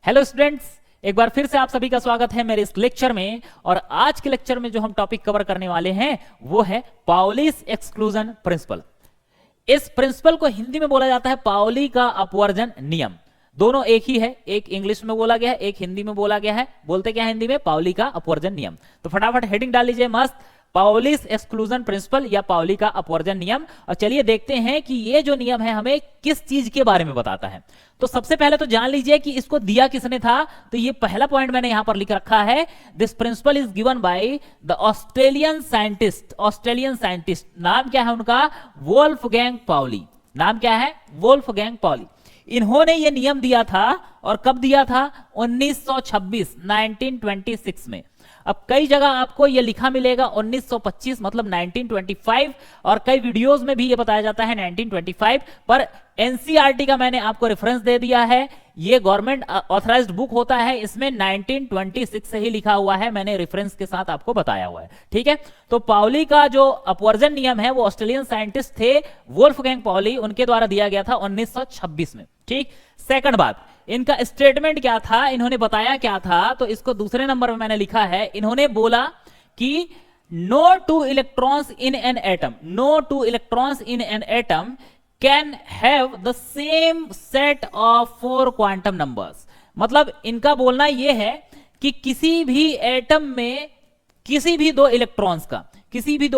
Hello students, एक बार फिर से आप सभी का स्वागत है मेरे इस लेक्चर में। और आज के लेक्चर में जो हम टॉपिक कवर करने वाले हैं वो है पाउली's एक्सक्लूजन प्रिंसिपल। इस प्रिंसिपल को हिंदी में बोला जाता है पाउली का अपवर्जन नियम। दोनों एक ही है, एक इंग्लिश में बोला गया है, एक हिंदी में बोला गया है। बोलते क्या है हिंदी में? पाउली का अपवर्जन नियम। तो फटाफट हेडिंग डाल लीजिए मस्त, पाउली's एक्सक्लूजन प्रिंसिपल या पाउली का अपवर्जन नियम। और चलिए देखते हैं कि ये जो नियम है हमें किस चीज के बारे में बताता है। तो सबसे पहले तो जान लीजिए कि इसको दिया किसने था। तो ये पहला पॉइंट मैंने यहां पर लिख रखा है, this principle is given by the Australian scientist. Australian scientist नाम क्या है उनका? Wolfgang Pauli. नाम क्या है? Wolfgang Pauli. इन्होंने ये नियम दिया था, और कब दिया था? 1926 में। अब कई जगह आपको ये लिखा मिलेगा 1925 मतलब 1925, और कई वीडियोस में भी ये बताया जाता है 1925, पर एनसीईआरटी का मैंने आपको रेफरेंस दे दिया है। ये गवर्नमेंट ऑथराइज्ड बुक होता है, इसमें 1926 से ही लिखा हुआ है, मैंने रेफरेंस के साथ आपको बताया हुआ है। ठीक है, तो पाउली का जो अपवर्जन नियम है वो ऑस्ट्रेलियन साइंटिस्ट थे वोल्फगैंग पाउली, उनके द्वारा दिया गया था 1926 में। ठीक, सेकंड बात, इनका स्टेटमेंट क्या था, इन्होंने बताया क्या था, तो इसको दूसरे नंबर में मैंने लिखा है। इन्होंने बोला कि no two electrons in an atom, no two electrons in an atom can have the same set of 4 quantum numbers. मतलब इनका बोलना यह है कि किसी भी एटम में किसी भी दो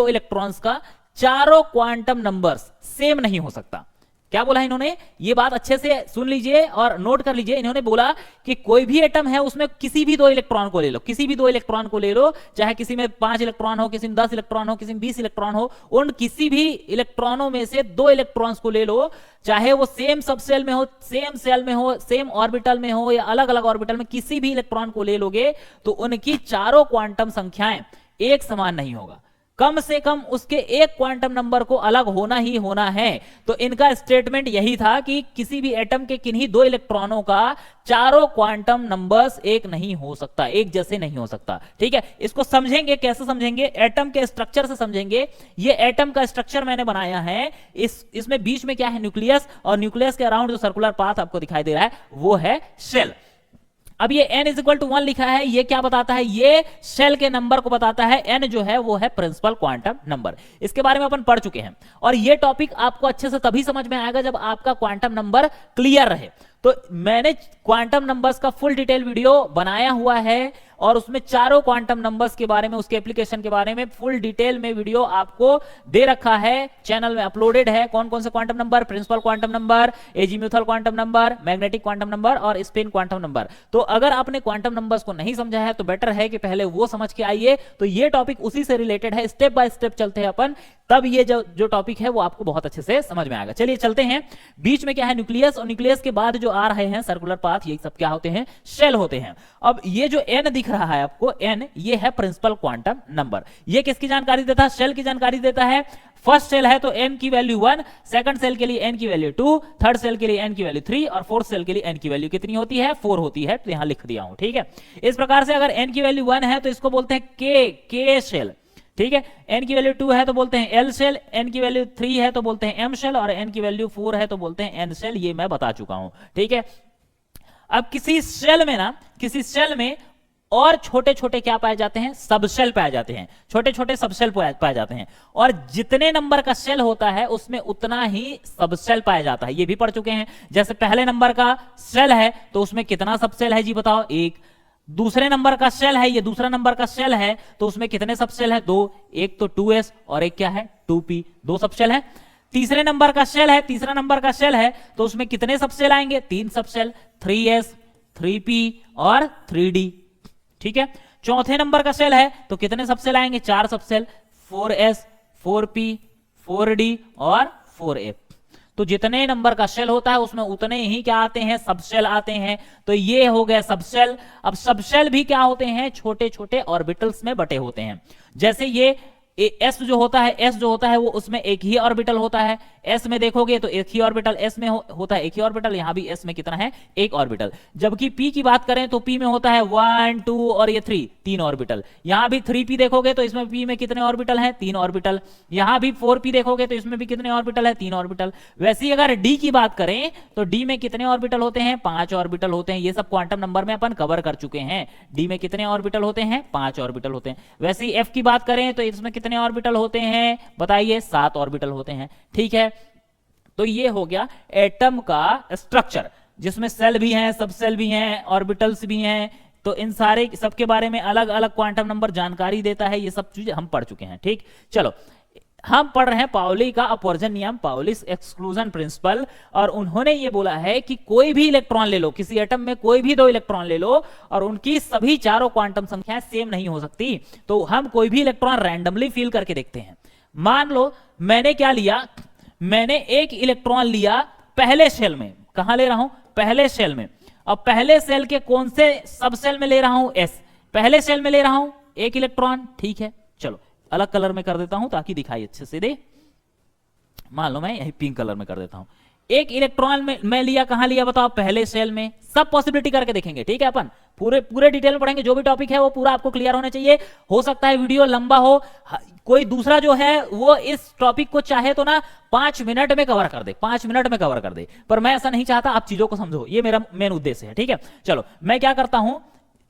इलेक्ट्रॉन्स का चारों क्वांटम नंबर्स सेम नहीं हो सकता। क्या बोला इन्होंने? ये बात अच्छे से सुन लीजिए और नोट कर लीजिए। इन्होंने बोला कि कोई भी एटम है उसमें किसी भी दो इलेक्ट्रॉन को ले लो, किसी भी दो इलेक्ट्रॉन को ले लो, चाहे किसी में 5 इलेक्ट्रॉन हो, किसी में 10 इलेक्ट्रॉन हो, किसी में 20 इलेक्ट्रॉन हो, उन किसी भी इलेक्ट्रॉनों में से 2 इलेक्ट्रॉन्स को ले लो, चाहे वो सेम सबसेल में हो, सेम सेल में हो, सेम ऑर्बिटल में हो, या अलग अलग ऑर्बिटल में किसी भी इलेक्ट्रॉन को ले लोगे तो उनकी चारों क्वांटम संख्याएं एक समान नहीं होगा। कम से कम उसके एक क्वांटम नंबर को अलग होना ही होना है। तो इनका स्टेटमेंट यही था कि किसी भी एटम के किन्हीं 2 इलेक्ट्रॉनों का चारों क्वांटम नंबर्स एक नहीं हो सकता, एक जैसे नहीं हो सकता। ठीक है, इसको समझेंगे, कैसे समझेंगे? एटम के स्ट्रक्चर से समझेंगे। ये एटम का स्ट्रक्चर मैंने बनाया है, इसमें बीच में क्या है? न्यूक्लियस, और न्यूक्लियस के अराउंड जो सर्कुलर पाथ आपको दिखाई दे रहा है वो है शेल। अब ये n इज इक्वल टू 1 लिखा है, ये क्या बताता है? ये शेल के नंबर को बताता है। n जो है वो है प्रिंसिपल क्वांटम नंबर। इसके बारे में अपन पढ़ चुके हैं, और ये टॉपिक आपको अच्छे से तभी समझ में आएगा जब आपका क्वांटम नंबर क्लियर रहे। तो मैंने क्वांटम नंबर्स का फुल डिटेल वीडियो बनाया हुआ है, और उसमें चारों क्वांटम नंबर्स के बारे में, उसके एप्लीकेशन के बारे में फुल डिटेल में वीडियो आपको दे रखा है, चैनल में अपलोडेड है। कौन कौन से quantum number? Principal quantum number, azimuthal quantum number, magnetic quantum number और स्पिन क्वांटम नंबर। तो अगर आपने क्वांटम नंबर्स को नहीं समझा है तो बेटर है कि पहले वो समझ के आइए। तो ये टॉपिक उसी से रिलेटेड है, स्टेप बाय स्टेप चलते हैं अपन, तब ये जो टॉपिक है वो आपको बहुत अच्छे से समझ में आएगा। चलिए चलते हैं। बीच में क्या है? न्यूक्लियस, और न्यूक्लियस के बाद जो आ रहे हैं सर्कुलर पाथ, ये सब क्या होते हैं? शेल होते हैं। अब ये जो n दिख रहा है आपको, n, ये है प्रिंसिपल क्वांटम नंबर। ये किसकी जानकारी देता है? शेल की जानकारी देता है। फर्स्ट सेल है तो n की वैल्यू 1, सेकंड सेल के लिए n की वैल्यू 2, थर्ड सेल के लिए n की वैल्यू 3, और फोर्थ सेल के लिए n की वैल्यू कितनी होती है? 4 होती है। तो यहां लिख दिया हूं। ठीक है, इस प्रकार से अगर n की वैल्यू 1 है तो इसको बोलते हैं k शेल। ठीक है, n की वैल्यू 2 है तो बोलते हैं l शेल, n की वैल्यू 3 है तो बोलते हैं m शेल, और n की वैल्यू 4 है तो बोलते हैं n शेल। ये मैं बता चुका हूं। ठीक है, अब किसी शेल में और छोटे छोटे क्या पाए जाते हैं? सबशेल पाए जाते हैं, छोटे छोटे सबशेल पाए जाते हैं। और जितने नंबर का शेल होता है उसमें उतना ही सबशेल पाया जाता है। ये भी पढ़ चुके हैं। जैसे पहले नंबर का शेल है तो उसमें कितना सबशेल है जी बताओ? 1। दूसरे नंबर का शेल है, ये दूसरा नंबर का शेल है, तो उसमें कितने सबशेल है? 2। एक तो 2s और एक क्या है? 2p, 2 सबशेल है। तीसरे नंबर का शेल है, तीसरा नंबर का शेल है, तो उसमें कितने सबशेल आएंगे? 3 सबशेल, 3s, 3p और 3d। ठीक है, चौथे नंबर का शेल है तो कितने सबशेल आएंगे? 4 सबशेल, 4s, 4p, 4d और 4f। तो जितने नंबर का शेल होता है उसमें उतने ही क्या आते हैं? सबशेल आते हैं। तो ये हो गए सबशेल। अब सबशेल भी क्या होते हैं? छोटे छोटे ऑर्बिटल्स में बटे होते हैं। जैसे ये एस जो होता है वो उसमें एक ही ऑर्बिटल होता है। एस में देखोगे तो एक ही ऑर्बिटल, एस में होता है एक ही ऑर्बिटल, यहां भी एस में कितना है, एक ऑर्बिटल। जबकि पी की बात करें तो पी में होता है 1 2 और ये 3, 3 ऑर्बिटल। यहां भी 3p देखोगे तो इसमें पी में कितने ऑर्बिटल हैं, 3 ऑर्बिटल। यहां भी 4p देखोगे तो इसमें भी कितने ऑर्बिटल है, 3 ऑर्बिटल। वैसे ही अगर डी की बात करें तो डी में कितने ऑर्बिटल होते हैं, 5 ऑर्बिटल होते हैं। ये सब क्वांटम नंबर में अपन कवर कर चुके हैं। डी में कितने ऑर्बिटल होते हैं, 5 ऑर्बिटल होते हैं। वैसे ही एफ की बात करें तो इसमें कितने ऑर्बिटल होते हैं, बताइए, 7 ऑर्बिटल होते हैं। ठीक है, तो ये हो गया एटम का स्ट्रक्चर, जिसमें सेल भी हैं, सब सेल भी हैं, ऑर्बिटल्स भी हैं। तो इन सारे सबके बारे में अलग अलग क्वांटम नंबर जानकारी देता है। ये सब चीजें हम पढ़ चुके हैं। ठीक, चलो हम पढ़ रहे हैं पाउली का अपवर्जन नियम, पाउलिस एक्सक्लूजन प्रिंसिपल। और उन्होंने ये बोला है कि कोई भी इलेक्ट्रॉन ले लो, किसी एटम में कोई भी 2 इलेक्ट्रॉन ले लो और उनकी सभी चारों क्वांटम संख्याएं सेम नहीं हो सकती। तो हम कोई भी इलेक्ट्रॉन रैंडमली फील करके देखते हैं। मान लो मैंने क्या लिया, मैंने एक इलेक्ट्रॉन लिया पहले शेल में। कहां ले रहा हूं, पहले शेल में। अब पहले सेल के कौन से सब सेल में ले रहा हूं, एस। पहले सेल में ले रहा हूं एक इलेक्ट्रॉन। ठीक है, चलो अलग कलर में कर देता हूं ताकि दिखाई अच्छे से दे। मान लो मैं यही पिंक कलर में कर देता हूं। एक इलेक्ट्रॉन में मैं लिया, कहां लिया बताओ, पहले सेल में। सब पॉसिबिलिटी करके देखेंगे। ठीक है, अपन पूरे डिटेल में पढ़ेंगे। जो भी टॉपिक है वो पूरा आपको क्लियर होना चाहिए। हो सकता है वीडियो लंबा हो, कोई दूसरा जो है वो इस टॉपिक को चाहे तो ना 5 मिनट में कवर कर दे, 5 मिनट में कवर कर दे, पर मैं ऐसा नहीं चाहता। आप चीजों को समझो, ये मेरा मेन उद्देश्य है। ठीक है, चलो मैं क्या करता हूं,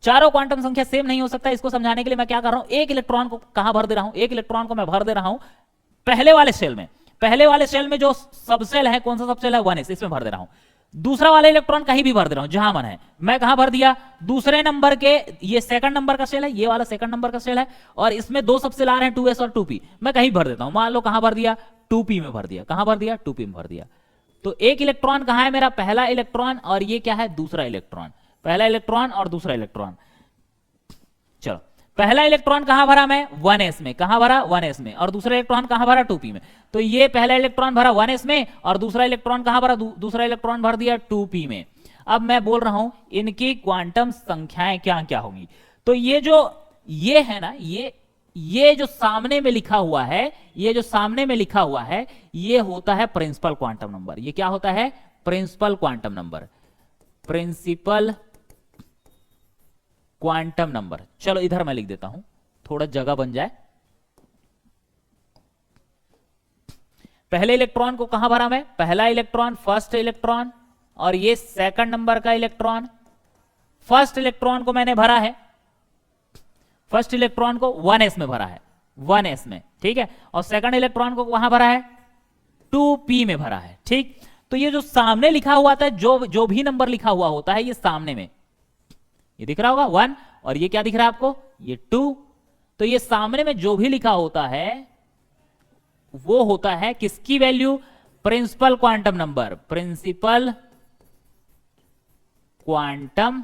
चारों क्वांटम संख्या सेम नहीं हो सकता, इसको समझाने के लिए मैं क्या कर रहा हूं, एक इलेक्ट्रॉन को कहां भर दे रहा हूं, एक इलेक्ट्रॉन को मैं भर दे रहा हूं पहले वाले सेल में। पहले वाले सेल में जो सबसेल है, कौन सा सबसेल है, 1s, इसमें भर दे रहा हूं। दूसरा वाला इलेक्ट्रॉन कहीं भी भर दे रहा हूं, जहां मन है। मैं कहां भर दिया, दूसरे नंबर के, ये सेकंड नंबर का सेल है, ये वाला सेकंड नंबर का सेल है, और इसमें 2 सबसेल आ रहे हैं, 2s और 2p। मैं कहीं भर देता हूं, मान लो कहां भर दिया, 2p में भर दिया। कहां भर दिया, 2p में भर दिया। तो एक इलेक्ट्रॉन कहां है मेरा, पहला इलेक्ट्रॉन, और ये क्या है, दूसरा इलेक्ट्रॉन। पहला इलेक्ट्रॉन और दूसरा इलेक्ट्रॉन। चलो पहला इलेक्ट्रॉन कहां भरा मैं, 1s में। कहां भरा, 1s में। और दूसरा इलेक्ट्रॉन कहां भरा, 2p में। तो ये पहला इलेक्ट्रॉन भरा 1s में, और दूसरा इलेक्ट्रॉन कहां भरा, दूसरा इलेक्ट्रॉन भर दिया 2p में। अब मैं बोल रहा हूं इनकी क्वांटम संख्याएं क्या क्या होंगी। तो ये जो ये है ना, ये जो सामने में लिखा हुआ है, ये जो सामने में लिखा हुआ है, ये होता है प्रिंसिपल क्वांटम नंबर। ये क्या होता है, principal quantum number, principal quantum number. चलो इधर मैं लिख देता हूं, थोड़ा जगह बन जाए। पहले इलेक्ट्रॉन को कहां भरा मैं, पहला इलेक्ट्रॉन, फर्स्ट इलेक्ट्रॉन, और ये सेकंड नंबर का इलेक्ट्रॉन। फर्स्ट इलेक्ट्रॉन को मैंने भरा है, फर्स्ट इलेक्ट्रॉन को 1s में भरा है, 1s में। ठीक है, और सेकंड इलेक्ट्रॉन को वहां भरा है, 2p में भरा है। ठीक, तो ये जो सामने लिखा हुआ था, जो भी नंबर लिखा हुआ होता है, ये सामने में, ये दिख रहा होगा 1, और ये क्या दिख रहा है आपको, ये 2। तो ये सामने में जो भी लिखा होता है वो होता है किसकी value, principal quantum number, principal quantum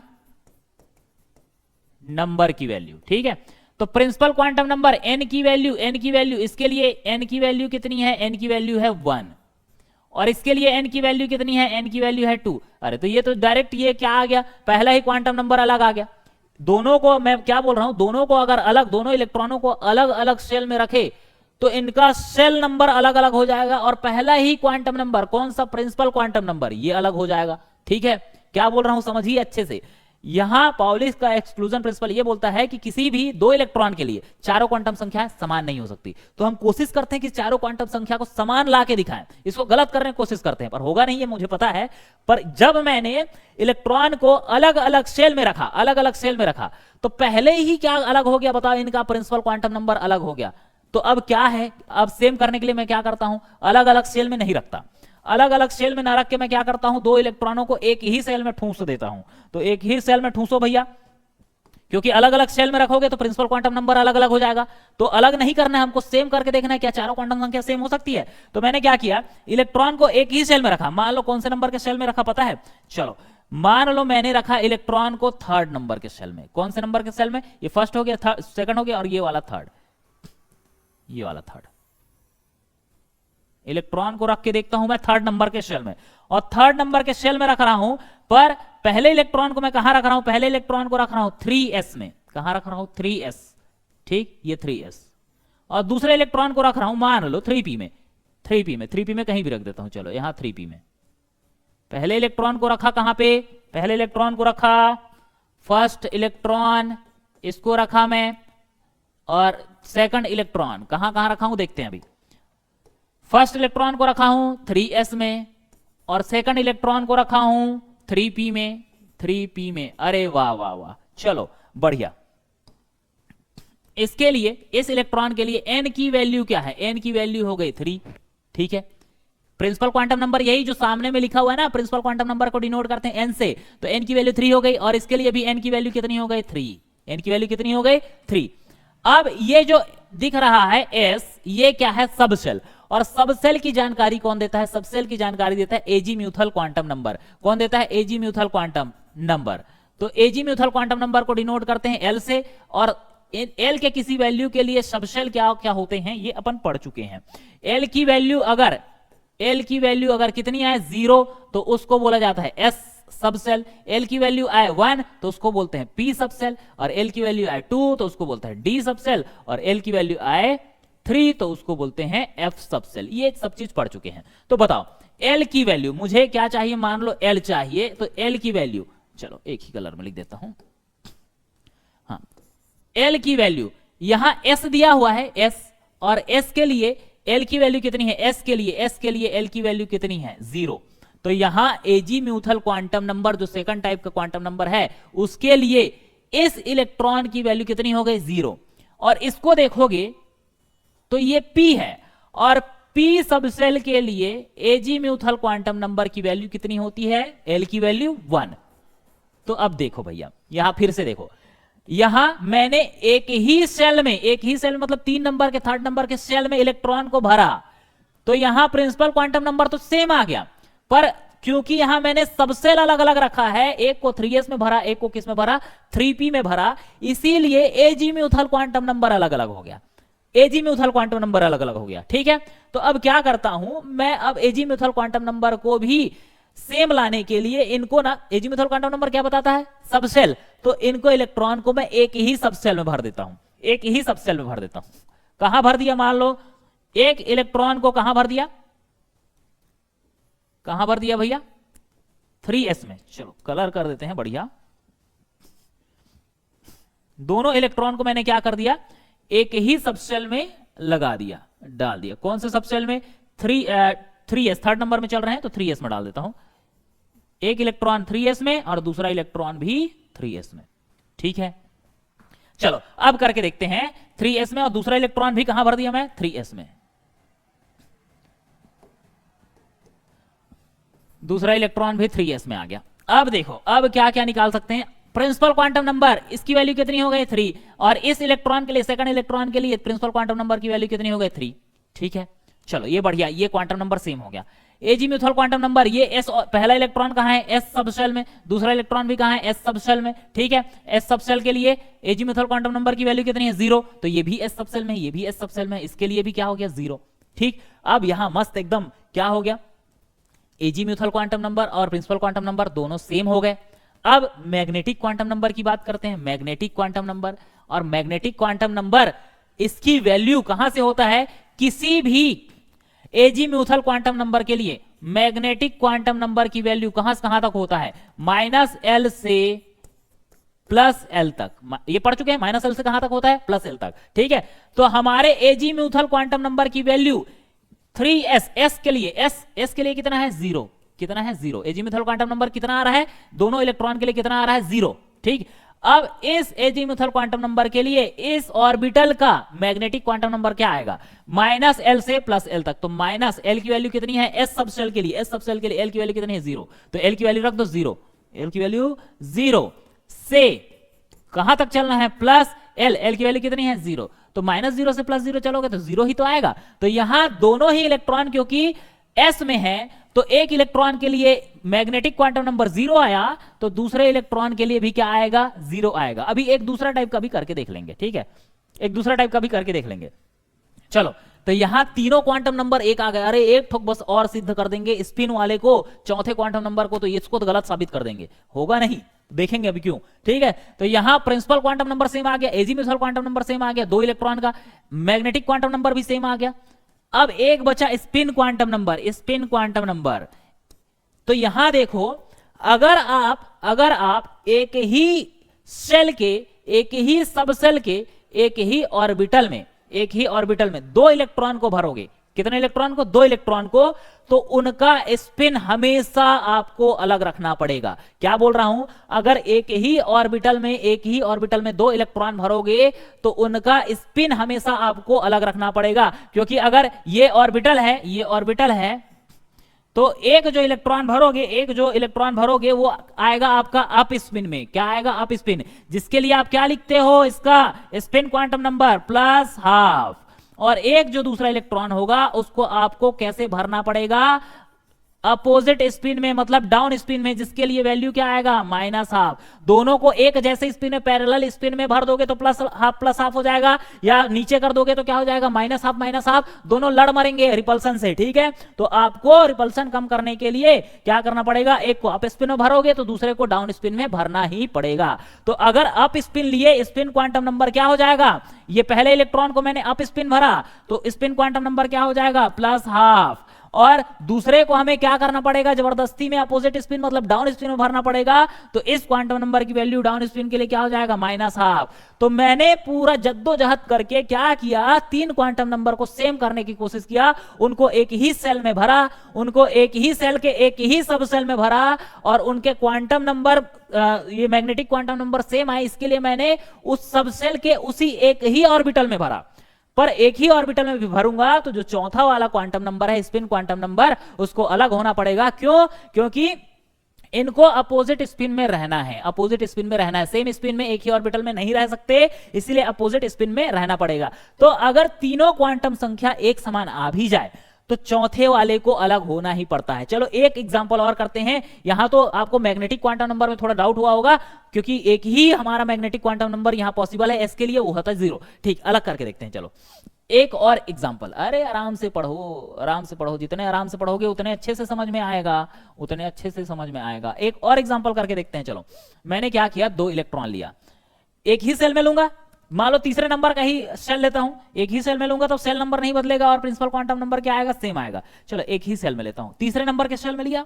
number की वैल्यू। ठीक है, तो प्रिंसिपल क्वांटम नंबर n की वैल्यू, इसके लिए n की वैल्यू कितनी है, n की वैल्यू है 1, और इसके लिए n की वैल्यू कितनी है, n की वैल्यू है 2। अरे तो ये तो डायरेक्ट ये क्या आ गया, पहला ही क्वांटम नंबर अलग आ गया। दोनों को मैं क्या बोल रहा हूं, दोनों को अगर अलग, दोनों इलेक्ट्रॉनों को अलग अलग सेल में रखे तो इनका सेल नंबर अलग अलग हो जाएगा, और पहला ही क्वांटम नंबर, कौन सा, प्रिंसिपल क्वांटम नंबर, ये अलग हो जाएगा। ठीक है, क्या बोल रहा हूं समझिए अच्छे से। यहां पाउलिस का एक्सक्लूजन प्रिंसिपल ये बोलता है कि किसी भी 2 इलेक्ट्रॉन के लिए चारों क्वांटम संख्या समान नहीं हो सकती। तो हम कोशिश करते हैं कि चारों क्वांटम संख्या को समान ला के दिखाएं, इसको गलत करने की कोशिश करते हैं, पर होगा नहीं, ये मुझे पता है। पर जब मैंने इलेक्ट्रॉन को अलग अलग सेल में रखा, अलग अलग सेल में रखा, तो पहले ही क्या अलग हो गया बताओ, इनका प्रिंसिपल क्वांटम नंबर अलग हो गया। तो अब क्या है, अब सेम करने के लिए मैं क्या करता हूं, अलग अलग सेल में नहीं रखता, अलग अलग सेल में ना रख के मैं क्या करता हूं, 2 इलेक्ट्रॉनों को एक ही सेल में ठूंस देता हूं। तो एक ही सेल में ठूंसो भैया, क्योंकि अलग अलग सेल में रखोगे तो प्रिंसिपल क्वांटम नंबर अलग अलग हो जाएगा। तो अलग नहीं करना है हमको, सेम करके देखना है क्या चारों क्वांटम संख्या सेम हो सकती है। तो मैंने क्या किया, इलेक्ट्रॉन को एक ही सेल में रखा। मान लो कौन से नंबर के सेल में रखा पता है, चलो मान लो मैंने रखा इलेक्ट्रॉन को 3rd नंबर के सेल में। कौन से नंबर के सेल में, ये फर्स्ट हो गया, सेकंड हो गया, और ये वाला 3rd, ये वाला 3rd। इलेक्ट्रॉन को रख के देखता हूं मैं 3rd नंबर के सेल में, और 3rd नंबर के सेल में रख रहा हूं, पर पहले इलेक्ट्रॉन को मैं कहां रख रहा हूं, पहले इलेक्ट्रॉन को रख रहा हूं 3s में। कहां रख रहा हूं, 3s। ठीक, ये 3s, और दूसरे इलेक्ट्रॉन को रख रहा हूं मान लो 3p में, 3p में कहीं भी रख देता हूं, चलो यहां 3p में। पहले इलेक्ट्रॉन को रखा कहां पे, पहले इलेक्ट्रॉन को रखा फर्स्ट इलेक्ट्रॉन, इसको रखा मैं, और सेकंड इलेक्ट्रॉन कहां कहां रखा हूं देखते हैं अभी। फर्स्ट इलेक्ट्रॉन को रखा हूं 3s में, और सेकंड इलेक्ट्रॉन को रखा हूं 3p में, 3p में। अरे वाह वाह वाह, चलो बढ़िया। इसके लिए, इस इलेक्ट्रॉन के लिए n की वैल्यू क्या है, n की वैल्यू हो गई 3, ठीक है। प्रिंसिपल क्वांटम नंबर यही जो सामने में लिखा हुआ है ना, प्रिंसिपल क्वांटम नंबर को डिनोट करते हैं n से, तो n की वैल्यू 3 हो गई, और इसके लिए भी n की वैल्यू कितनी हो गई 3, n की वैल्यू कितनी हो गई 3। अब ये जो दिख रहा है s, ये क्या है सबसेल, और सबसेल की जानकारी कौन देता है, सबसेल की जानकारी देता है एजी म्यूथल क्वांटम नंबर। कौन देता है, एजी म्यूथल क्वांटम नंबर। तो एजी म्यूथल क्वांटम नंबर को डिनोट करते हैं एल से, और एल के किसी वैल्यू के लिए सबसेल क्या क्या होते हैं ये अपन पढ़ चुके हैं। एल की वैल्यू अगर कितनी आए 0 तो उसको बोला जाता है एस सबसेल, एल की वैल्यू आए 1 तो उसको बोलते हैं पी सबसेल, और एल की वैल्यू आए 2 तो उसको बोलते हैं डी सबसेल, और एल की वैल्यू आए 3 तो उसको बोलते हैं एफ सबसेल। ये सब चीज पढ़ चुके हैं। तो बताओ एल की वैल्यू मुझे क्या चाहिए, मान लो एल चाहिए, तो एल की वैल्यू, चलो एक ही कलर में लिख देता हूं, हाँ एल की वैल्यू यहां एस दिया हुआ है एस, और एस के लिए एल की वैल्यू कितनी है, एस के लिए एल की वैल्यू कितनी है 0। तो यहां एजी म्यूथल क्वांटम नंबर जो सेकंड टाइप का क्वांटम नंबर है उसके लिए इस इलेक्ट्रॉन की वैल्यू कितनी हो गई 0, और इसको देखोगे तो ये p है, और p सबसेल के लिए एजी म्यूथल क्वांटम नंबर की वैल्यू कितनी होती है, l की वैल्यू 1। तो अब देखो भैया, यहां फिर से देखो, यहां मैंने एक ही सेल में मतलब 3 नंबर के, थर्ड नंबर के सेल में इलेक्ट्रॉन को भरा, तो यहां प्रिंसिपल क्वांटम नंबर तो सेम आ गया, पर क्योंकि यहां मैंने सबसेल अलग अलग रखा है, एक को 3s में भरा, एक को किस में भरा 3p में भरा, इसीलिए एजी म्यूथल क्वांटम नंबर अलग अलग हो गया, एजी म्यूथल क्वांटम नंबर अलग अलग हो गया, ठीक है। तो अब क्या करता हूं मैं, अब एजी म्यूथल क्वांटम नंबर को भी सेम लाने के लिए इनको ना, एजी म्यूथल क्वांटम नंबर क्या बताता है सबसेल, तो इनको इलेक्ट्रॉन को मैं एक ही सबसेल में भर देता हूं, एक ही सबसेल में भर देता हूं। कहां भर दिया, मान लो एक इलेक्ट्रॉन को कहां भर दिया, कहां भर दिया भैया 3s में। चलो कलर कर देते हैं बढ़िया, दोनों इलेक्ट्रॉन को मैंने क्या कर दिया, एक ही सबसेल में लगा दिया, डाल दिया। कौन से सबसेल में, 3s, थर्ड नंबर में चल रहे हैं तो 3s में डाल देता हूं, एक इलेक्ट्रॉन 3s में और दूसरा इलेक्ट्रॉन भी 3s में, ठीक है। चलो अब करके देखते हैं, 3s में और दूसरा इलेक्ट्रॉन भी कहां भर दिया मैं 3s में, दूसरा इलेक्ट्रॉन भी 3s में आ गया। अब देखो अब क्या क्या निकाल सकते हैं, प्रिंसिपल क्वांटम नंबर इसकी वैल्यू कितनी हो गई 3, और इस इलेक्ट्रॉन के लिए, सेकंड इलेक्ट्रॉन के लिए प्रिंसिपल क्वांटम नंबर की वैल्यू कितनी हो गई 3, ठीक है। चलो ये बढ़िया, ये क्वांटम नंबर सेम हो गया। एजी म्यूथल क्वांटम नंबर, ये एस, पहला इलेक्ट्रॉन कहां है एस सबसेल में, दूसरा इलेक्ट्रॉन भी कहां है एस सबसेल में, ठीक है। एस सबसेल के लिए एजी म्यूथल क्वांटम नंबर की वैल्यू कितनी है 0, तो ये भी एस सबसेल में, ये भी एस सबसेल में, इसके लिए भी क्या हो गया 0, ठीक। अब यहां मस्त एकदम क्या हो गया, एजी म्यूथल क्वांटम नंबर और प्रिंसिपल क्वांटम नंबर दोनों सेम हो गए। अब मैग्नेटिक क्वांटम नंबर की बात करते हैं, मैग्नेटिक क्वांटम नंबर, और मैग्नेटिक क्वांटम नंबर इसकी वैल्यू कहां से होता है, किसी भी एजी म्यूथल क्वांटम नंबर के लिए मैग्नेटिक क्वांटम नंबर की वैल्यू कहां से कहां तक होता है, -l से +l तक। ये पढ़ चुके हैं, -l से कहां तक होता है +l तक, ठीक है। तो हमारे एजी म्यूथल क्वांटम नंबर की वैल्यू 3s, s के लिए, s के लिए कितना है 0, कितना है 0, एजी म्यूथल क्वांटम नंबर कितना आ रहा है, दोनों इलेक्ट्रॉन के लिए कितना आ रहा है 0, ठीक। अब इस एजी म्यूथल क्वांटम नंबर के लिए इस ऑर्बिटल का मैग्नेटिक क्वांटम नंबर क्या आएगा, -l से +l तक। तो -l की वैल्यू कितनी है एस सबसेल के लिए, एस सबसेल के लिए l की वैल्यू कितनी है 0, तो l की वैल्यू रख दो 0, l की वैल्यू 0 से कहां तक चलना है +l, l की वैल्यू कितनी है 0, तो -0 से +0 चलोगे तो 0 ही तो आएगा। तो यहां दोनों ही इलेक्ट्रॉन क्योंकि s में है, तो एक इलेक्ट्रॉन के लिए मैग्नेटिक क्वांटम नंबर 0 आया, तो दूसरे इलेक्ट्रॉन के लिए भी क्या आएगा 0 आएगा। अभी एक दूसरा टाइप का भी करके देख लेंगे, ठीक है, एक दूसरा टाइप का भी करके देख लेंगे। चलो तो यहां तीनों क्वांटम नंबर एक आ गए, अरे एक ठोक बस और सिद्ध कर देंगे स्पिन वाले को, चौथे क्वांटम नंबर को, तो इसको तो गलत साबित कर देंगे, होगा नहीं, देखेंगे अभी क्यों, ठीक है। तो यहां प्रिंसिपल क्वांटम नंबर सेम आ गया, एजी म्यूचुअल क्वांटम नंबर सेम आ गया, 2 इलेक्ट्रॉन का। मैग्नेटिक क्वांटम नंबर भी सेम आ गया। अब एक बचा spin quantum number, spin quantum number. तो यहां देखो, अगर आप एक ही सेल के, एक ही सब सेल के एक ही ऑर्बिटल में 2 इलेक्ट्रॉन को भरोगे, कितने इलेक्ट्रॉन को, 2 इलेक्ट्रॉन को, तो उनका स्पिन हमेशा आपको अलग रखना पड़ेगा। क्या बोल रहा हूं, अगर एक ही ऑर्बिटल में 2 इलेक्ट्रॉन भरोगे तो उनका स्पिन हमेशा आपको अलग रखना पड़ेगा, क्योंकि अगर ये ऑर्बिटल है तो एक जो इलेक्ट्रॉन भरोगे वो आएगा आपका अप स्पिन में। क्या आएगा, अप स्पिन, जिसके लिए आप क्या लिखते हो, इसका स्पिन क्वांटम नंबर +12। और एक जो दूसरा इलेक्ट्रॉन होगा उसको आपको कैसे भरना पड़ेगा, अपोजिट स्पिन में, मतलब डाउन स्पिन में, जिसके लिए वैल्यू क्या आएगा, -12। दोनों को एक जैसे स्पिन में, पैरेलल स्पिन में भर दोगे तो +12 हो जाएगा, या नीचे कर दोगे तो क्या हो जाएगा, -12, दोनों लड़ मरेंगे रिपल्सन से, ठीक है। तो आपको रिपल्सन कम करने के लिए क्या करना पड़ेगा, एक को अप स्पिन में भरोगे तो दूसरे को डाउन स्पिन में भरना ही पड़ेगा। तो अगर अप स्पिन लिए, स्पिन क्वांटम नंबर क्या हो जाएगा, ये पहले इलेक्ट्रॉन को मैंने अप स्पिन भरा तो स्पिन क्वांटम नंबर क्या हो जाएगा, +12। और दूसरे को हमें क्या करना पड़ेगा, जबरदस्ती में अपोजिट स्पिन मतलब डाउन स्पिन में भरना पड़ेगा, तो इस क्वांटम नंबर की वैल्यू डाउन स्पिन के लिए क्या हो जाएगा, -12। तो मैंने पूरा जद्दोजहद करके क्या किया, 3 क्वांटम नंबर को सेम करने की कोशिश किया, उनको एक ही सेल में भरा, उनको एक ही सेल के एक ही सब सेल में भरा, और उनके क्वांटम नंबर, ये मैग्नेटिक क्वांटम नंबर सेम आए, इसके लिए मैंने उस सब सेल के उसी एक ही ऑर्बिटल में भरा। पर एक ही ऑर्बिटल में भी भरूंगा तो जो चौथा वाला क्वांटम नंबर है, स्पिन क्वांटम नंबर, उसको अलग होना पड़ेगा। क्यों, क्योंकि इनको अपोजिट स्पिन में रहना है, अपोजिट स्पिन में रहना है, सेम स्पिन में एक ही ऑर्बिटल में नहीं रह सकते, इसलिए अपोजिट स्पिन में रहना पड़ेगा। तो अगर तीनों क्वांटम संख्या एक समान आ भी जाए तो चौथे वाले को अलग होना ही पड़ता है। चलो एक एग्जांपल और करते हैं। यहां तो आपको मैग्नेटिक क्वांटम नंबर में थोड़ा डाउट हुआ होगा, क्योंकि एक ही हमारा मैग्नेटिक क्वांटम नंबर यहां पॉसिबल है, एस के लिए वो होता है 0। ठीक, अलग करके देखते हैं। चलो एक और एग्जांपल। अरे आराम से पढ़ो, जितने आराम से पढ़ोगे उतने अच्छे से समझ में आएगा, एक और एग्जांपल करके देखते हैं। चलो मैंने क्या किया, 2 इलेक्ट्रॉन लिया, एक ही सेल में लूंगा, मान लो तीसरे नंबर का ही सेल लेता हूं, एक ही सेल में लूंगा तो सेल नंबर नहीं बदलेगा और प्रिंसिपल क्वांटम नंबर क्या आएगा, सेम आएगा। चलो एक ही सेल में लेता हूं, तीसरे नंबर के सेल में लिया,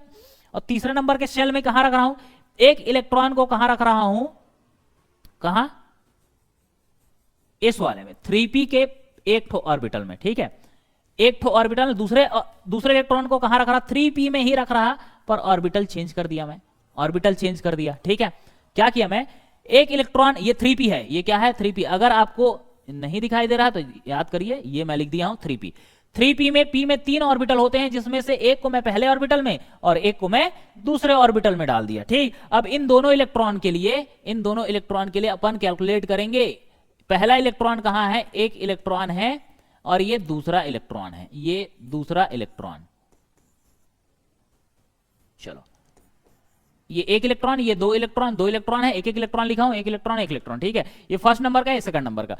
और तीसरे नंबर के सेल में कहां रख रहा हूं, एक इलेक्ट्रॉन को कहां रख रहा हूं, कहां, इस वाले में, 3p के एक ठो ऑर्बिटल में, ठीक है, एक ठो ऑर्बिटल। दूसरे इलेक्ट्रॉन को कहां रख रहा, 3p में ही रख रहा, पर ऑर्बिटल चेंज कर दिया मैं, ऑर्बिटल चेंज कर दिया, ठीक है। क्या किया मैं, एक इलेक्ट्रॉन, ये 3p है, ये क्या है 3p, अगर आपको नहीं दिखाई दे रहा तो याद करिए, ये मैं लिख दिया हूं 3p। 3p में p में 3 ऑर्बिटल होते हैं, जिसमें से एक को मैं पहले ऑर्बिटल में और एक को मैं दूसरे ऑर्बिटल में डाल दिया, ठीक। अब इन दोनों इलेक्ट्रॉन के लिए अपन कैलकुलेट करेंगे, पहला इलेक्ट्रॉन कहां है, एक इलेक्ट्रॉन है और ये दूसरा इलेक्ट्रॉन है, ये दूसरा इलेक्ट्रॉन। चलो ये एक इलेक्ट्रॉन, ये 2 इलेक्ट्रॉन है, एक इलेक्ट्रॉन लिखा हूं, एक इलेक्ट्रॉन, ठीक है। ये फर्स्ट नंबर का है, सेकंड नंबर का।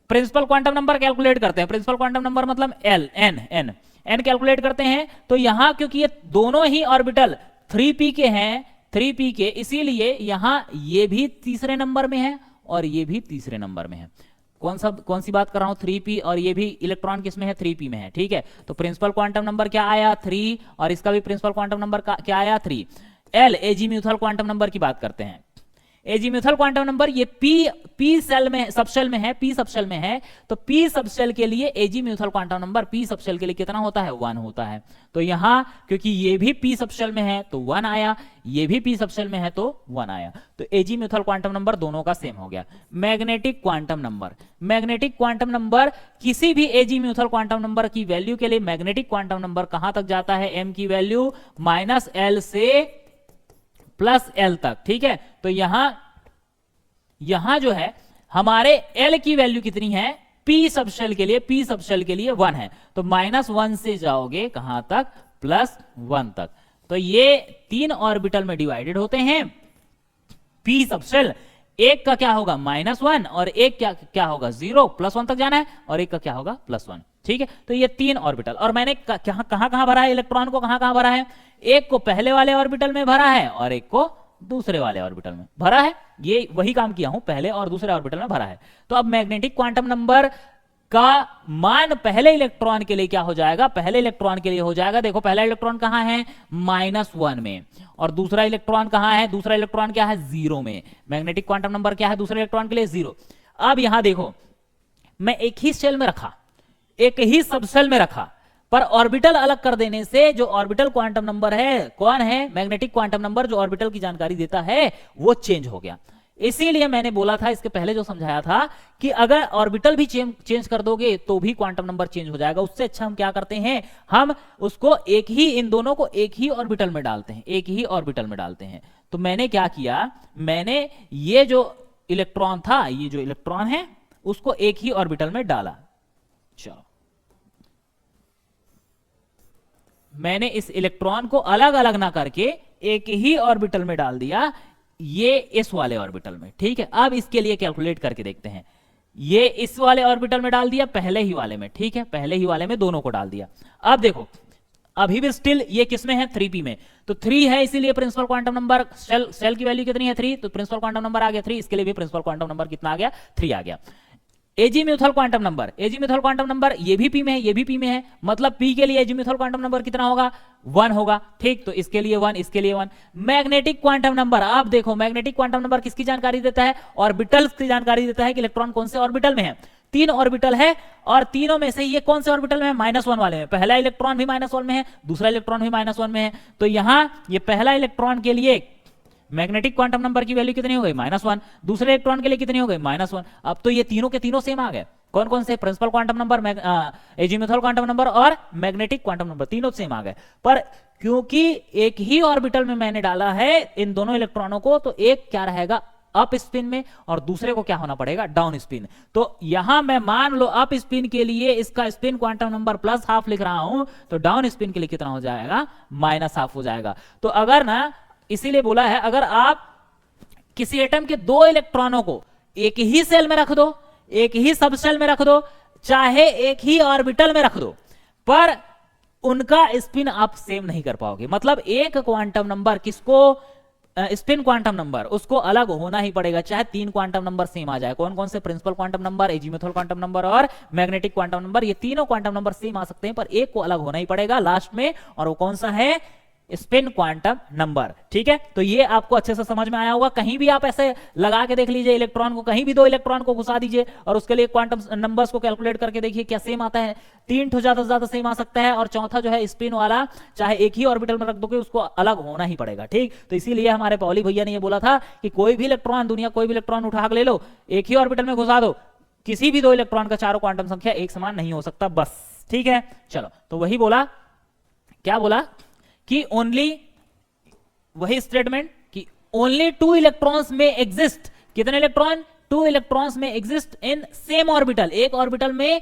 प्रिंसिपल क्वांटम नंबर कैलकुलेट करते हैं, प्रिंसिपल क्वांटम नंबर मतलब एन कैलकुलेट करते हैं। तो यहां क्योंकि ये दोनों ही ऑर्बिटल 3p के हैं, 3p के, इसीलिए यहां ये भी तीसरे नंबर में है और ये भी तीसरे नंबर में है। कौन सी बात कर रहा हूं, 3p, और ये भी इलेक्ट्रॉन किसमें है, 3p में है, ठीक है। तो प्रिंसिपल क्वांटम नंबर क्या आया, 3, और इसका भी प्रिंसिपल क्वांटम नंबर क्या आया, 3। एल, एजीम्यूथल क्वांटम नंबर की बात करते हैं। एजीम्यूथल क्वांटम नंबर ये p सेल में, सबसेल में है, p सबसेल में है, तो p सबसेल के लिए azimuthal quantum number p subshell के लिए कितना होता है, 1 होता है। तो यहां क्योंकि ये भी p सबसेल में है तो 1 आया, ये भी p सबसेल में है तो 1 आया, तो एजीम्यूथल क्वांटम नंबर दोनों का सेम हो गया। मैग्नेटिक क्वांटम नंबर, किसी भी एजीम्यूथल क्वांटम नंबर की वैल्यू के लिए मैग्नेटिक क्वांटम नंबर कहां तक जाता है, m की वैल्यू -l से +l तक, ठीक है। तो यहां जो है हमारे l की वैल्यू कितनी है, p सबशेल के लिए 1 है, तो -1 से जाओगे कहां तक, +1 तक। तो ये 3 ऑर्बिटल में डिवाइडेड होते हैं, p सबशेल, एक का क्या होगा -1 और एक क्या होगा 0, +1 तक जाना है, और एक का क्या होगा +1, ठीक है। तो ये 3 ऑर्बिटल, और मैंने कहां भरा है इलेक्ट्रॉन को, कहां भरा है, एक को पहले वाले ऑर्बिटल में भरा है और एक को दूसरे वाले ऑर्बिटल में भरा है। ये वही काम किया हूं, पहले और दूसरे ऑर्बिटल में भरा है। तो अब मैग्नेटिक क्वांटम नंबर का मान पहले इलेक्ट्रॉन के लिए क्या हो जाएगा, पहले इलेक्ट्रॉन के लिए हो जाएगा, देखो पहला इलेक्ट्रॉन कहां है, -1 में, और दूसरा इलेक्ट्रॉन कहां है, दूसरा इलेक्ट्रॉन क्या है, 0 में। मैग्नेटिक क्वांटम नंबर क्या है दूसरे इलेक्ट्रॉन के लिए, 0। अब यहां देखो मैं एक ही सेल में रखा, एक ही सब सेल में रखा, पर ऑर्बिटल अलग कर देने से जो ऑर्बिटल क्वांटम नंबर है, कौन है, मैग्नेटिक क्वांटम नंबर, जो ऑर्बिटल की जानकारी देता है, वो चेंज हो गया। इसीलिए मैंने बोला था, इसके पहले जो समझाया था, कि अगर ऑर्बिटल भी चेंज कर दोगे तो भी क्वांटम नंबर चेंज हो जाएगा। उससे अच्छा हम क्या करते हैं, हम उसको एक ही, इन दोनों को एक ही ऑर्बिटल में डालते हैं, एक ही ऑर्बिटल में डालते हैं। तो मैंने क्या किया, मैंने ये जो इलेक्ट्रॉन था, ये जो इलेक्ट्रॉन है, उसको एक ही ऑर्बिटल में डाला। चलो, मैंने इस इलेक्ट्रॉन को अलग अलग ना करके एक ही ऑर्बिटल में डाल दिया, ये इस वाले ऑर्बिटल में। ठीक है, अब इसके लिए कैलकुलेट करके देखते हैं। ये इस वाले ऑर्बिटल में डाल दिया, पहले ही वाले में। ठीक है, पहले ही वाले में दोनों को डाल दिया। अब देखो, अभी भी स्टिल ये किसमें है, 3p में। तो 3 है, इसीलिए प्रिंसिपल क्वांटम नंबर, सेल की वैल्यू कितनी है, 3, तो प्रिंसिपल क्वांटम नंबर आ गया 3। इसके लिए भी प्रिंसिपल क्वांटम नंबर कितना आ गया, 3 आ गया। Azimuthal quantum number, azimuthal quantum number ये भी p में है, ये भी p में है, मतलब p के लिए एजीम्यूथल क्वांटम नंबर कितना होगा, 1 होगा। ठीक, तो इसके लिए 1, इसके लिए 1। मैग्नेटिक क्वांटम नंबर, आप देखो मैग्नेटिक क्वांटम नंबर किसकी जानकारी देता है, ऑर्बिटल्स की जानकारी देता है कि इलेक्ट्रॉन कौन से ऑर्बिटल में है। 3 ऑर्बिटल है, और तीनों में से ये कौन से ऑर्बिटल में है, -1 वाले में। पहला इलेक्ट्रॉन भी -1 में है, दूसरा इलेक्ट्रॉन भी -1 में है। तो यहां ये पहला इलेक्ट्रॉन के लिए मैग्नेटिक क्वांटम नंबर की वैल्यू कितनी हो गई, -1। दूसरे इलेक्ट्रॉन के लिए कितनी हो गई, -1। अब तो ये तीनों के तीनों सेम आ गए। कौन कौन से, principal quantum number, azimuthal quantum number और मैग्नेटिक क्वांटम नंबर, तीनों सेम आ गए। पर क्योंकि एक ही ऑर्बिटल में मैंने डाला है इन दोनों इलेक्ट्रॉनों को, तो एक क्या रहेगा, अप स्पिन में, और दूसरे को क्या होना पड़ेगा, डाउन स्पिन। तो यहां मैं मान लो अप स्पिन के लिए इसका स्पिन क्वांटम नंबर +½ लिख रहा हूं, तो डाउन स्पिन के लिए कितना हो जाएगा, -½ हो जाएगा। तो अगर ना, इसीलिए बोला है, अगर आप किसी एटम के 2 इलेक्ट्रॉनों को एक ही सेल में रख दो, एक ही सब सेल में रख दो, चाहे एक ही ऑर्बिटल में रख दो, पर उनका स्पिन आप सेम नहीं कर पाओगे। मतलब एक क्वांटम नंबर, किसको, स्पिन क्वांटम नंबर, उसको अलग होना ही पड़ेगा, चाहे 3 क्वांटम नंबर सेम आ जाए। कौन कौन से, principal quantum number, azimuthal quantum number और मैग्नेटिक क्वांटम नंबर, ये तीनों क्वांटम नंबर सेम आ सकते हैं, पर एक को अलग होना ही पड़ेगा लास्ट में, और वो कौन सा है, स्पिन क्वांटम नंबर। ठीक है, तो ये आपको अच्छे से समझ में आया होगा। कहीं भी आप ऐसे लगा के देख लीजिए इलेक्ट्रॉन को, कहीं भी 2 इलेक्ट्रॉन को घुसा दीजिए और उसके लिए क्वांटम नंबर्स को कैलकुलेट करके देखिए क्या सेम आता है। 3 ठो ज्यादा से ज्यादा सेम आ सकता है, और चौथा जो है स्पिन वाला, चाहे एक ही ऑर्बिटल में रख दोगे, उसको अलग होना ही पड़ेगा। ठीक, तो इसीलिए हमारे पॉली भैया ने ये बोला था कि कोई भी इलेक्ट्रॉन, दुनिया कोई भी इलेक्ट्रॉन उठा के ले लो, एक ही ऑर्बिटल में घुसा दो, किसी भी 2 इलेक्ट्रॉन का चारों क्वांटम संख्या एक समान नहीं हो सकता, बस। ठीक है, चलो, तो वही बोला, क्या बोला कि ओनली, वही स्टेटमेंट कि ओनली 2 इलेक्ट्रॉन्स में एग्जिस्ट, कितने इलेक्ट्रॉन, 2 इलेक्ट्रॉन्स में एग्जिस्ट इन सेम ऑर्बिटल। एक ऑर्बिटल में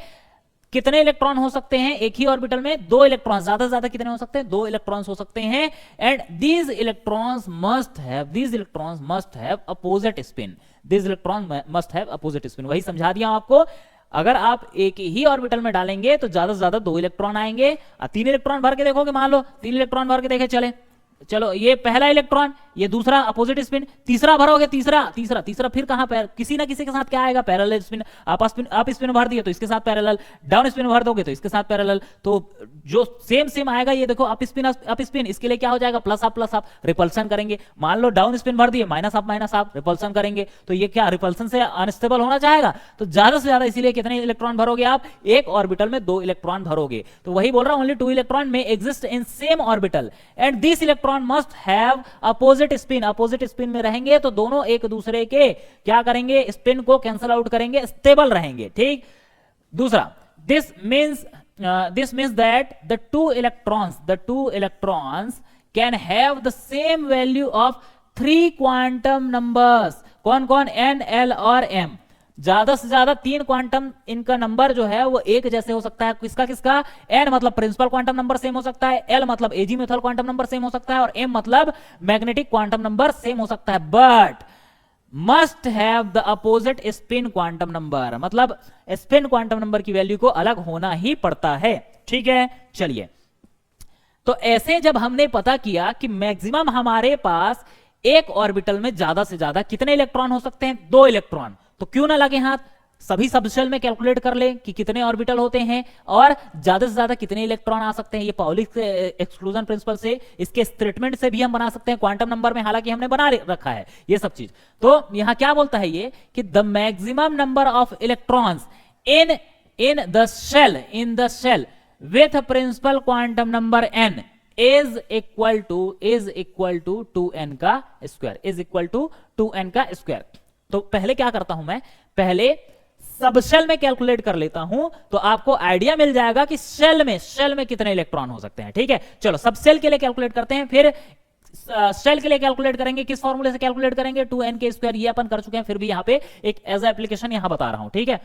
कितने इलेक्ट्रॉन हो सकते हैं, एक ही ऑर्बिटल में 2 इलेक्ट्रॉन, ज्यादा से ज्यादा कितने हो सकते हैं, 2 इलेक्ट्रॉन्स हो सकते हैं। And these electrons must have opposite spin, these electron must have opposite spin. वही समझा दिया आपको। अगर आप एक ही ऑर्बिटल में डालेंगे तो ज्यादा से ज्यादा 2 इलेक्ट्रॉन आएंगे। 3 इलेक्ट्रॉन भर के देखोगे, मान लो 3 इलेक्ट्रॉन भर के देखे, चलो ये पहला इलेक्ट्रॉन, ये दूसरा अपोजिट स्पिन, तीसरा भरोगे, तीसरा फिर कहां पर, किसी ना किसी के साथ क्या आएगा, पैरेलल स्पिन। आप स्पिन भर दिए तो इसके साथ पैरेलल, डाउन स्पिन भर दोगे तो इसके साथ पैरेलल। तो जो सेम आएगा, ये देखो अप स्पिन, इसके लिए क्या हो जाएगा, प्लस आप रिपल्सन करेंगे। मान लो डाउन स्पिन भर दिए, माइनस आप रिपल्सन करेंगे, तो ये क्या, रिपल्सन से अनस्टेबल होना चाहेगा, तो ज्यादा से ज्यादा इसीलिए कितने इलेक्ट्रॉन भरोगे आप, एक ऑर्बिटल में 2 इलेक्ट्रॉन भरोगे। तो वही बोल रहा हूं, ओनली 2 इलेक्ट्रॉन में exist in same orbital and this electron must have opposite spin. Opposite spin में रहेंगे तो दोनों एक दूसरे के क्या करेंगे, स्पिन को कैंसल आउट करेंगे, स्टेबल रहेंगे। ठीक, दूसरा, this means that the two electrons can have the same value of 3 quantum numbers। कौन कौन, n, l और m। ज्यादा से ज्यादा 3 क्वांटम इनका नंबर जो है वो एक जैसे हो सकता है। किसका, n मतलब प्रिंसिपल क्वांटम नंबर सेम हो सकता है, l मतलब एजीम्यूथल क्वांटम नंबर सेम हो सकता है, और m मतलब मैग्नेटिक क्वांटम नंबर सेम हो सकता है। But must have the opposite spin quantum number, मतलब स्पिन क्वांटम नंबर की वैल्यू को अलग होना ही पड़ता है। ठीक है, चलिए, तो ऐसे जब हमने पता किया कि मैक्सिमम हमारे पास एक ऑर्बिटल में ज्यादा से ज्यादा कितने इलेक्ट्रॉन हो सकते हैं? 2 इलेक्ट्रॉन। तो क्यों ना लगे हाथ, सभी सबशेल में कैलकुलेट कर ले कि कितने ऑर्बिटल होते हैं और ज्यादा से ज्यादा कितने इलेक्ट्रॉन आ सकते हैं। ये पाउली एक्सक्लूजन प्रिंसिपल से, इसके स्टेटमेंट से भी हम बना सकते हैं क्वांटम नंबर में, हालांकि हमने बना रखा है ये सब चीज। तो यहां क्या बोलता है ये कि the maximum number of electrons in the shell with principal quantum number n is equal to 2n का square, is equal to 2n का स्क्वायर। तो पहले क्या करता हूं मैं, पहले सबशेल में कैलकुलेट कर लेता हूं, तो आपको आइडिया मिल जाएगा कि शेल में कितने इलेक्ट्रॉन हो सकते हैं। ठीक है, चलो सबशेल के लिए कैलकुलेट करते हैं, फिर शेल के लिए कैलकुलेट करेंगे। किस फॉर्मूले से कैलकुलेट करेंगे? 2n के स्क्वायर, ये अपन कर चुके हैं, फिर भी यहां पे एक एज एप्लीकेशन यहां बता रहा हूं। ठीक है,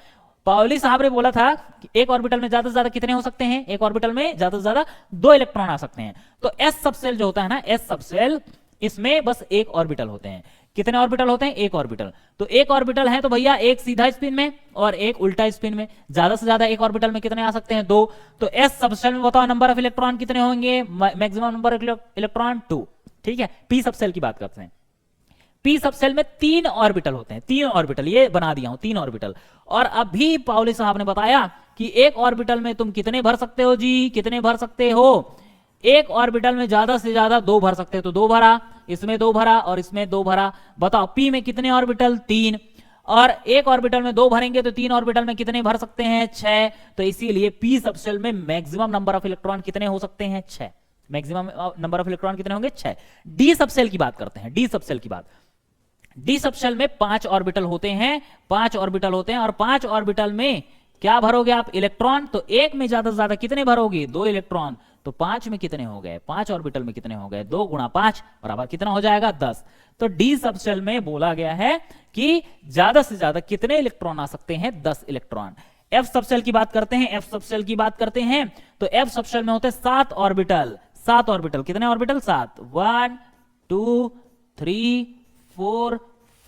पाउली साहब ने बोला था कि एक ऑर्बिटल में ज्यादा से ज्यादा कितने हो सकते हैं? एक ऑर्बिटल में ज्यादा से ज्यादा 2 इलेक्ट्रॉन आ सकते हैं। तो एस सबसेल जो होता है ना, एस सबसेल, इसमें बस एक ऑर्बिटल होते हैं। कितने ऑर्बिटल होते हैं? एक ऑर्बिटल। तो एक ऑर्बिटल है तो भैया एक सीधा स्पिन में और एक उल्टा स्पिन में, ज्यादा से ज्यादा एक ऑर्बिटल में कितने आ सकते हैं? 2। तो एस सबसेल में बताओ नंबर ऑफ इलेक्ट्रॉन कितने होंगे? Maximum number of electron 2। ठीक है, पी सबसेल की बात करते हैं। पी सबसेल में 3 ऑर्बिटल होते हैं, 3 ऑर्बिटल, ये बना दिया हूं 3 ऑर्बिटल। और अभी पाउली साहब ने बताया कि एक ऑर्बिटल में तुम कितने भर सकते हो जी? कितने भर सकते हो? एक ऑर्बिटल में ज्यादा से ज्यादा 2 भर सकते हो, तो 2 भरा, इसमें 2 भरा और इसमें 2 भरा। बताओ पी में कितने ऑर्बिटल? 3। और एक ऑर्बिटल में 2 भरेंगे तो 3 ऑर्बिटल में कितने भर सकते हैं? 6। तो इसीलिए पी सबसेल में मैक्सिमम नंबर ऑफ इलेक्ट्रॉन कितने हो सकते हैं? 6। मैक्सिमम नंबर ऑफ इलेक्ट्रॉन कितने होंगे? 6। डी सबसेल की बात करते हैं, डी सबसेल की बात। डी सबसेल में 5 ऑर्बिटल होते हैं, 5 ऑर्बिटल होते हैं, और 5 ऑर्बिटल में क्या भरोगे आप? इलेक्ट्रॉन। तो एक में ज्यादा से ज्यादा कितने भरोगे? 2 इलेक्ट्रॉन। तो 5 में कितने हो गए? 5 ऑर्बिटल में कितने हो गए? 2 गुणा 5 बराबर कितना हो जाएगा? 10। तो डी सबसेल में बोला गया है कि ज्यादा से ज्यादा कितने इलेक्ट्रॉन आ सकते हैं? 10 इलेक्ट्रॉन। एफ सबसेल की बात करते हैं, एफ सबसेल की बात करते हैं तो एफ सबसेल में होते हैं 7 ऑर्बिटल। 7 ऑर्बिटल, कितने ऑर्बिटल? 7। 1 2 3 4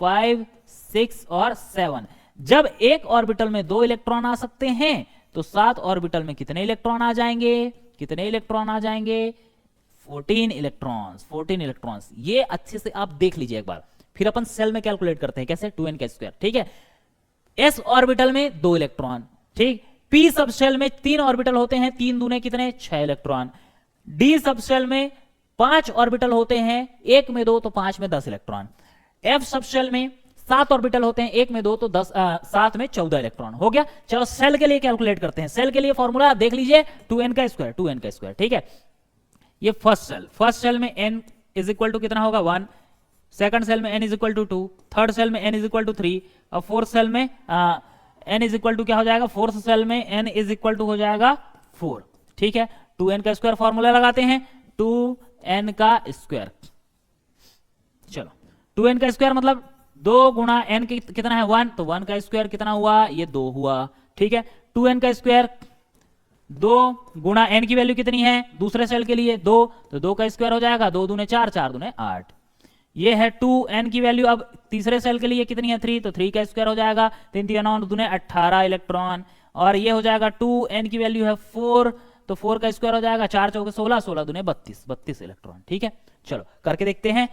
5 6 और 7। जब एक ऑर्बिटल में 2 इलेक्ट्रॉन आ सकते हैं तो 7 ऑर्बिटल में कितने इलेक्ट्रॉन आ जाएंगे? कितने इलेक्ट्रॉन आ जाएंगे? 14 इलेक्ट्रॉन्स, 14 इलेक्ट्रॉन्स। ये अच्छे से आप देख लीजिए एक बार। फिर अपन सेल में कैलकुलेट करते हैं, कैसे? 2n का स्क्वायर। ठीक है, एस ऑर्बिटल में 2 इलेक्ट्रॉन। ठीक, पी सबशेल में 3 ऑर्बिटल होते हैं, 3 दूने कितने? 6 इलेक्ट्रॉन। डी सबशेल में 5 ऑर्बिटल होते हैं, 1 में 2 तो 5 में 10 इलेक्ट्रॉन। एफ सबशेल में 7 ऑर्बिटल होते हैं, 1 में 2 तो 7 में 14 इलेक्ट्रॉन। हो गया। चलो सेल के लिए कैलकुलेट करते हैं। सेल के लिए फॉर्मूला देख लीजिए, 2n का स्क्वायर, 2n का स्क्वायर। ठीक है, ये फर्स्ट सेल में n इज इक्वल टू कितना होगा? 1। सेकंड सेल में n is equal to 2। Third shell में n इज इक्वल टू 3। और फोर्थ सेल में n इज इक्वल टू क्या हो जाएगा? फोर्थ सेल में n इज इक्वल टू हो जाएगा 4। ठीक है, 2n का स्क्वायर फॉर्मूला लगाते हैं, 2n का स्क्वायर। चलो 2n का स्क्वायर मतलब 2 गुणा n कितना है? 1। तो 1 का स्क्वायर कितना हुआ? ये 2 हुआ। ठीक है, 2n का स्क्वायर 2 गुणा n की वैल्यू कितनी है दूसरे सेल के लिए? 2। तो 2 का स्क्वायर हो जाएगा 2 दूने 4, 4 दूने 8। ये है 2n की वैल्यू। अब तीसरे सेल के लिए कितनी है? 3। तो 3 का स्क्वायर हो जाएगा 3 3 9 दूने 18 इलेक्ट्रॉन। और ये हो जाएगा 2n की वैल्यू है 4। तो 4 का स्क्वायर हो जाएगा 4 चौके 16, 16 दूने 32, 32 इलेक्ट्रॉन। ठीक है, चलो करके देखते हैं।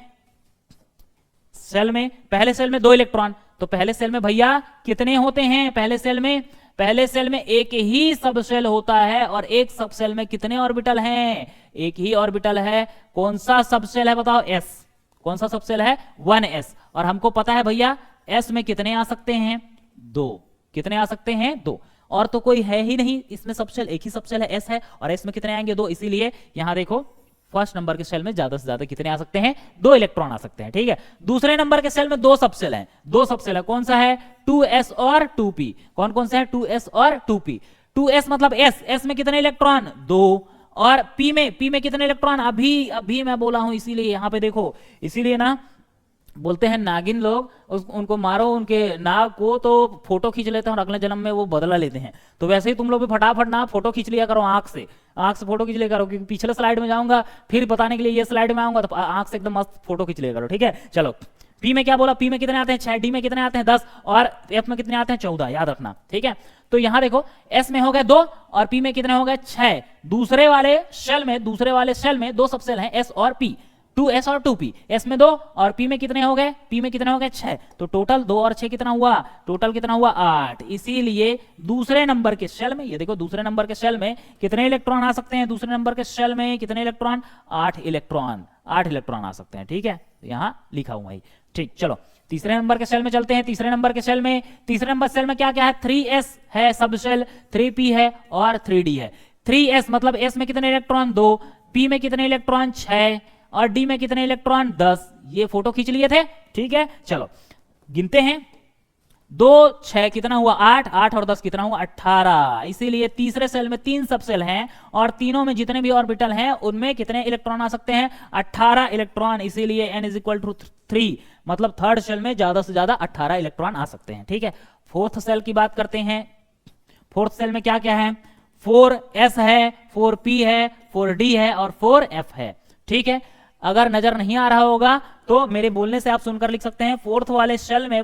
सेल में, पहले सेल में 2 इलेक्ट्रॉन, तो पहले सेल में भैया कितने होते हैं? पहले सेल में एक ही सबसेल होता है, और एक सबसेल में कितने ऑर्बिटल हैं? एक ही ऑर्बिटल है। कौन सा सबसेल है बताओ? s। कौन सा सबसेल है? 1s। और हमको पता है भैया s में कितने आ सकते हैं? 2। कितने आ सकते हैं? 2। और तो कोई है ही नहीं इसमें सबसेल, एक ही सबसेल है, s है, और s में कितने आएंगे? 2। इसीलिए यहां देखो फर्स्ट नंबर के सेल में ज्यादा से ज्यादा कितने आ सकते हैं? 2 इलेक्ट्रॉन आ सकते हैं। ठीक है, दूसरे नंबर के सेल में 2 सबसेल हैं, 2 सबसेल है। कौन सा है? 2s और 2p। कौन कौन सा है? 2s और 2p। 2s मतलब s में कितने इलेक्ट्रॉन? 2। और p में कितने इलेक्ट्रॉन? अभी मैं बोला हूं, इसीलिए यहां पे देखो, इसीलिए ना बोलते हैं नागिन लोग, उनको मारो उनके नाग को तो फोटो खींच लेते हैं और अगले जन्म में वो बदला लेते हैं। तो वैसे ही तुम लोग भी फटाफट ना फोटो खींच लिया करो, आंख से फोटो खींच लिया करो, क्योंकि पिछले स्लाइड में जाऊंगा फिर बताने के लिए ये स्लाइड में आऊंगा तो आंख से एकदम मस्त फोटो खींच लिया करो। ठीक है, चलो पी में क्या बोला? पी में कितने आते हैं? 6। डी में कितने आते हैं? 10। और एफ में कितने आते हैं? 14। याद रखना। ठीक है, तो यहां देखो एस में हो गए 2 और पी में कितने हो गए? 6। दूसरे वाले शेल में 2 सबसेल हैं, एस और पी। 2s और 2p, s में 2 और p में कितने हो गए, p में कितने हो गए 6, तो टोटल 2 और 6 कितना हुआ, टोटल कितना हुआ 8। इसीलिए दूसरे नंबर के शेल में, ये देखो दूसरे नंबर के शेल में कितने इलेक्ट्रॉन आ सकते हैं, दूसरे नंबर के शेल में कितने इलेक्ट्रॉन, 8 इलेक्ट्रॉन, 8 इलेक्ट्रॉन आ सकते हैं। ठीक है, यहां लिखा हुआ है। ठीक, चलो तीसरे नंबर के सेल में चलते हैं। तीसरे नंबर के सेल में, तीसरे नंबर सेल में क्या क्या है, 3s है सब शेल, 3p है और 3d है। 3s मतलब s में कितने इलेक्ट्रॉन 2, p में कितने इलेक्ट्रॉन 6 और d में कितने इलेक्ट्रॉन 10। ये फोटो खींच लिए थे। ठीक है, चलो गिनते हैं। 2 6 कितना हुआ 8, 8 और 10 कितना हुआ 18। इसीलिए तीसरे सेल में 3 सब सेल हैं और तीनों में जितने भी ऑर्बिटल हैं उनमें कितने इलेक्ट्रॉन आ सकते हैं, 18 इलेक्ट्रॉन। इसीलिए n = 3, मतलब थर्ड सेल में ज्यादा से ज्यादा 18 इलेक्ट्रॉन आ सकते हैं। ठीक है, फोर्थ सेल की बात करते हैं। फोर्थ सेल में क्या क्या है, 4s है, 4p है, 4d है और 4f है। ठीक है, अगर नजर नहीं आ रहा होगा तो मेरे बोलने से आप सुनकर लिख सकते हैं। फोर्थ वाले सेल में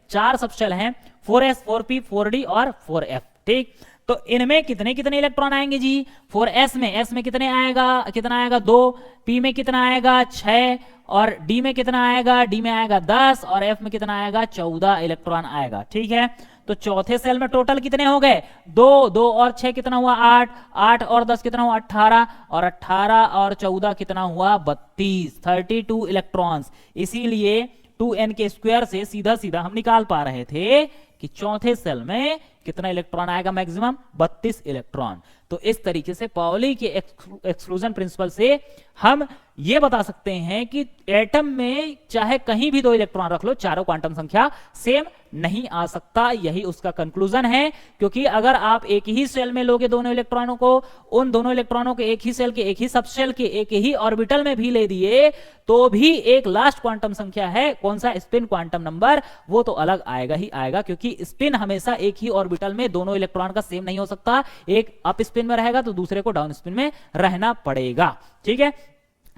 4 सब शेल हैं, 4s, 4p, 4d और 4f। ठीक, तो इनमें कितने कितने इलेक्ट्रॉन आएंगे जी, 4s में, s में कितना आएगा 2, p में कितना आएगा 6 और d में कितना आएगा, d में आएगा 10 और f में कितना आएगा 14 इलेक्ट्रॉन आएगा। ठीक है, तो चौथे सेल में टोटल कितने हो गए, 2 और 6 कितना हुआ 8, 8 और 10 कितना हुआ 18 और 18 और 14 कितना हुआ 32, 32 इलेक्ट्रॉन्स। इसीलिए 2n² से सीधा सीधा हम निकाल पा रहे थे कि चौथे सेल में कितना इलेक्ट्रॉन आएगा, मैक्सिमम 32 इलेक्ट्रॉन। तो इस तरीके से पाउली के एक्सक्लूजन प्रिंसिपल से हम ये बता सकते हैं कि एटम में चाहे कहीं भी 2 इलेक्ट्रॉन रख लो, चारों क्वांटम संख्या सेम नहीं आ सकता। यही उसका कंक्लूजन है, क्योंकि अगर आप एक ही सेल में लोगे दोनों इलेक्ट्रॉनों को, उन दोनों इलेक्ट्रॉनों को एक ही सेल के, एक ही सबसेल के, एक ही ऑर्बिटल में भी ले दिए तो भी एक लास्ट क्वांटम संख्या है, कौन सा, स्पिन क्वांटम नंबर, वो तो अलग आएगा ही आएगा, क्योंकि स्पिन हमेशा एक ही ऑर्बिटल में दोनों इलेक्ट्रॉन का सेम नहीं हो सकता। एक अप स्पिन में रहेगा तो दूसरे को डाउन स्पिन में रहना पड़ेगा। ठीक है,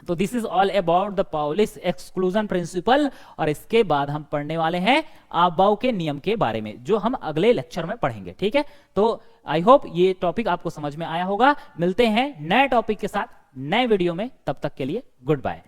तो this is all about the Pauli's exclusion principle. और इसके बाद हम पढ़ने वाले हैं अबाउ के नियम के बारे में, जो हम अगले लेक्चर में पढ़ेंगे। ठीक है, तो आई होप ये टॉपिक आपको समझ में आया होगा। मिलते हैं नए टॉपिक के साथ नए वीडियो में, तब तक के लिए गुड बाय।